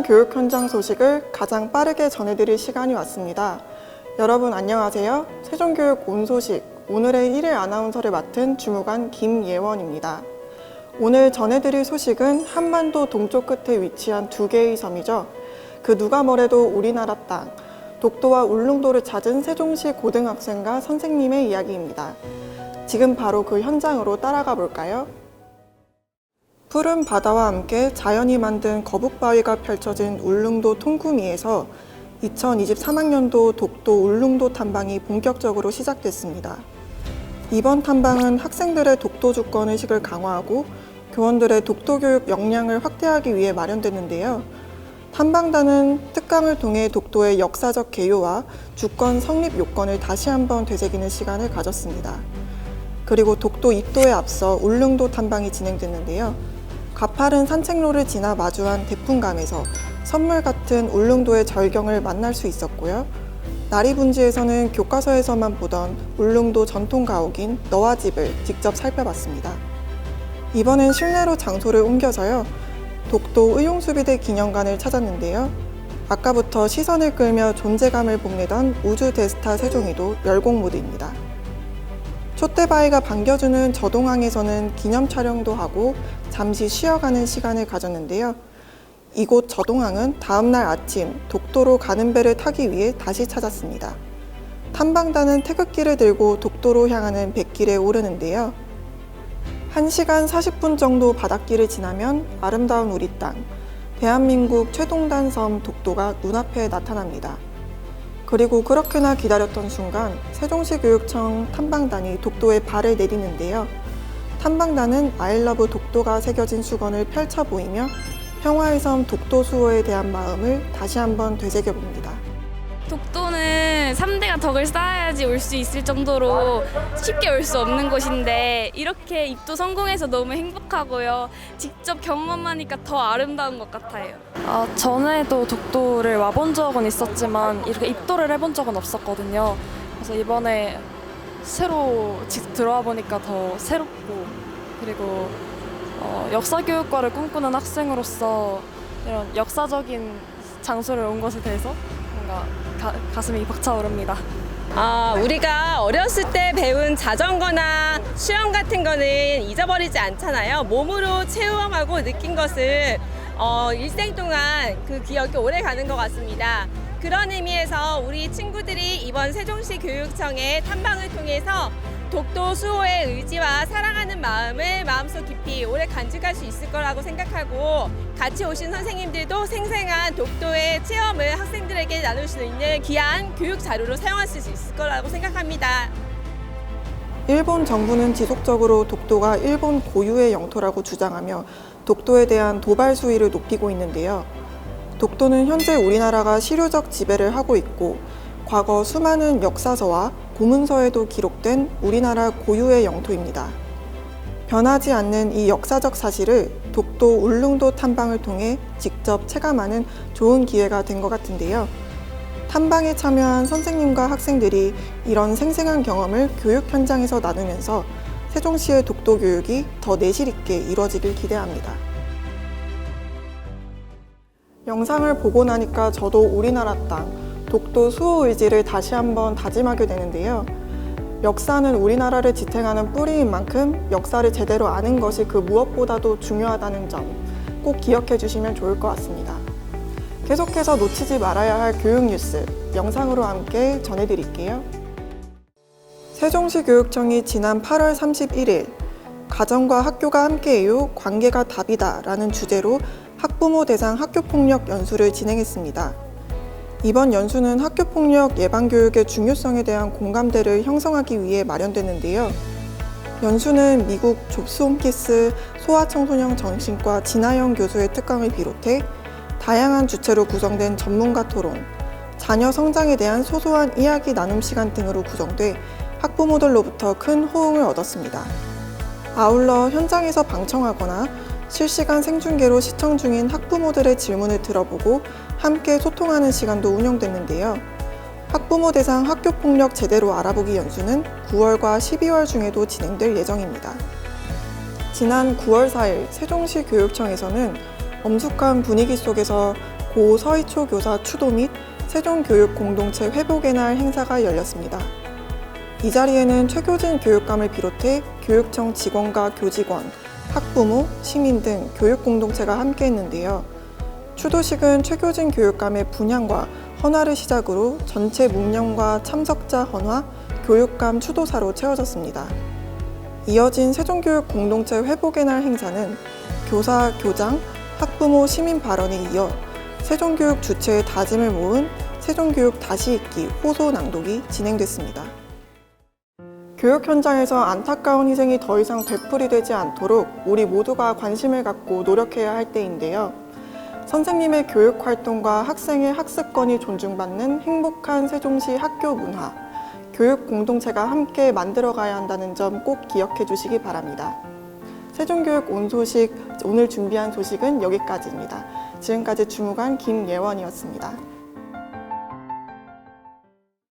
교육 현장 소식을 가장 빠르게 전해드릴 시간이 왔습니다. 여러분 안녕하세요. 세종교육 온 소식, 오늘의 1일 아나운서를 맡은 주무관 김예원입니다. 오늘 전해드릴 소식은 한반도 동쪽 끝에 위치한 두 개의 섬이죠. 그 누가 뭐래도 우리나라 땅, 독도와 울릉도를 찾은 세종시 고등학생과 선생님의 이야기입니다. 지금 바로 그 현장으로 따라가 볼까요? 푸른 바다와 함께 자연이 만든 거북바위가 펼쳐진 울릉도 통구미에서 2023학년도 독도 울릉도 탐방이 본격적으로 시작됐습니다. 이번 탐방은 학생들의 독도 주권 의식을 강화하고 교원들의 독도 교육 역량을 확대하기 위해 마련됐는데요. 탐방단은 특강을 통해 독도의 역사적 개요와 주권 성립 요건을 다시 한번 되새기는 시간을 가졌습니다. 그리고 독도 입도에 앞서 울릉도 탐방이 진행됐는데요. 가파른 산책로를 지나 마주한 대풍감에서 선물 같은 울릉도의 절경을 만날 수 있었고요. 나리분지에서는 교과서에서만 보던 울릉도 전통 가옥인 너와 집을 직접 살펴봤습니다. 이번엔 실내로 장소를 옮겨서요. 독도 의용수비대 기념관을 찾았는데요. 아까부터 시선을 끌며 존재감을 뽐내던 우주 대스타 세종이도 열공 모드입니다. 촛대바위가 반겨주는 저동항에서는 기념 촬영도 하고 잠시 쉬어가는 시간을 가졌는데요. 이곳 저동항은 다음날 아침 독도로 가는 배를 타기 위해 다시 찾았습니다. 탐방단은 태극기를 들고 독도로 향하는 뱃길에 오르는데요. 1시간 40분 정도 바닷길을 지나면 아름다운 우리 땅, 대한민국 최동단 섬 독도가 눈앞에 나타납니다. 그리고 그렇게나 기다렸던 순간 세종시 교육청 탐방단이 독도에 발을 내디는데요. 탐방단은 아이러브 독도가 새겨진 수건을 펼쳐 보이며 평화의 섬 독도 수호에 대한 마음을 다시 한번 되새겨봅니다. 독도는 3대가 덕을 쌓아야지 올 수 있을 정도로 쉽게 올 수 없는 곳인데 이렇게 입도 성공해서 너무 행복하고요. 직접 경험하니까 더 아름다운 것 같아요. 전에도 독도를 와본 적은 있었지만 이렇게 입도를 해본 적은 없었거든요. 그래서 이번에 새로 직접 들어와 보니까 더 새롭고 그리고 역사교육과를 꿈꾸는 학생으로서 이런 역사적인 장소를 온 것에 대해서 뭔가 가슴이 벅차오릅니다. 우리가 어렸을 때 배운 자전거나 수영 같은 거는 잊어버리지 않잖아요. 몸으로 체험하고 느낀 것을 일생 동안 그 기억이 오래 가는 것 같습니다. 그런 의미에서 우리 친구들이 이번 세종시 교육청의 탐방을 통해서 독도 수호의 의지와 사랑하는 마음을 마음속 깊이 오래 간직할 수 있을 거라고 생각하고 같이 오신 선생님들도 생생한 독도의 체험을 학생들에게 나눌 수 있는 귀한 교육 자료로 사용할 수 있을 거라고 생각합니다. 일본 정부는 지속적으로 독도가 일본 고유의 영토라고 주장하며 독도에 대한 도발 수위를 높이고 있는데요. 독도는 현재 우리나라가 실효적 지배를 하고 있고 과거 수많은 역사서와 고문서에도 기록된 우리나라 고유의 영토입니다. 변하지 않는 이 역사적 사실을 독도 울릉도 탐방을 통해 직접 체감하는 좋은 기회가 된 것 같은데요. 탐방에 참여한 선생님과 학생들이 이런 생생한 경험을 교육 현장에서 나누면서 세종시의 독도 교육이 더 내실 있게 이루어지길 기대합니다. 영상을 보고 나니까 저도 우리나라 땅, 독도 수호 의지를 다시 한번 다짐하게 되는데요. 역사는 우리나라를 지탱하는 뿌리인 만큼 역사를 제대로 아는 것이 그 무엇보다도 중요하다는 점 꼭 기억해 주시면 좋을 것 같습니다. 계속해서 놓치지 말아야 할 교육 뉴스 영상으로 함께 전해드릴게요. 세종시 교육청이 지난 8월 31일 가정과 학교가 함께해요, 관계가 답이다 라는 주제로 학부모 대상 학교폭력 연수를 진행했습니다. 이번 연수는 학교폭력 예방교육의 중요성에 대한 공감대를 형성하기 위해 마련됐는데요. 연수는 미국 존스 홈키스 소아청소년 정신과 진아영 교수의 특강을 비롯해 다양한 주체로 구성된 전문가 토론, 자녀 성장에 대한 소소한 이야기 나눔 시간 등으로 구성돼 학부모들로부터 큰 호응을 얻었습니다. 아울러 현장에서 방청하거나 실시간 생중계로 시청 중인 학부모들의 질문을 들어보고 함께 소통하는 시간도 운영됐는데요. 학부모 대상 학교폭력 제대로 알아보기 연수는 9월과 12월 중에도 진행될 예정입니다. 지난 9월 4일 세종시 교육청에서는 엄숙한 분위기 속에서 고 서희초 교사 추도 및 세종교육 공동체 회복의 날 행사가 열렸습니다. 이 자리에는 최교진 교육감을 비롯해 교육청 직원과 교직원, 학부모, 시민 등 교육 공동체가 함께했는데요. 추도식은 최교진 교육감의 분향과 헌화를 시작으로 전체 묵념과 참석자 헌화, 교육감 추도사로 채워졌습니다. 이어진 세종교육 공동체 회복의 날 행사는 교사, 교장, 학부모, 시민 발언에 이어 세종교육 주체의 다짐을 모은 세종교육 다시 읽기 호소 낭독이 진행됐습니다. 교육 현장에서 안타까운 희생이 더 이상 되풀이되지 않도록 우리 모두가 관심을 갖고 노력해야 할 때인데요. 선생님의 교육 활동과 학생의 학습권이 존중받는 행복한 세종시 학교 문화, 교육 공동체가 함께 만들어가야 한다는 점 꼭 기억해 주시기 바랍니다. 세종교육 온 소식, 오늘 준비한 소식은 여기까지입니다. 지금까지 주무관 김예원이었습니다.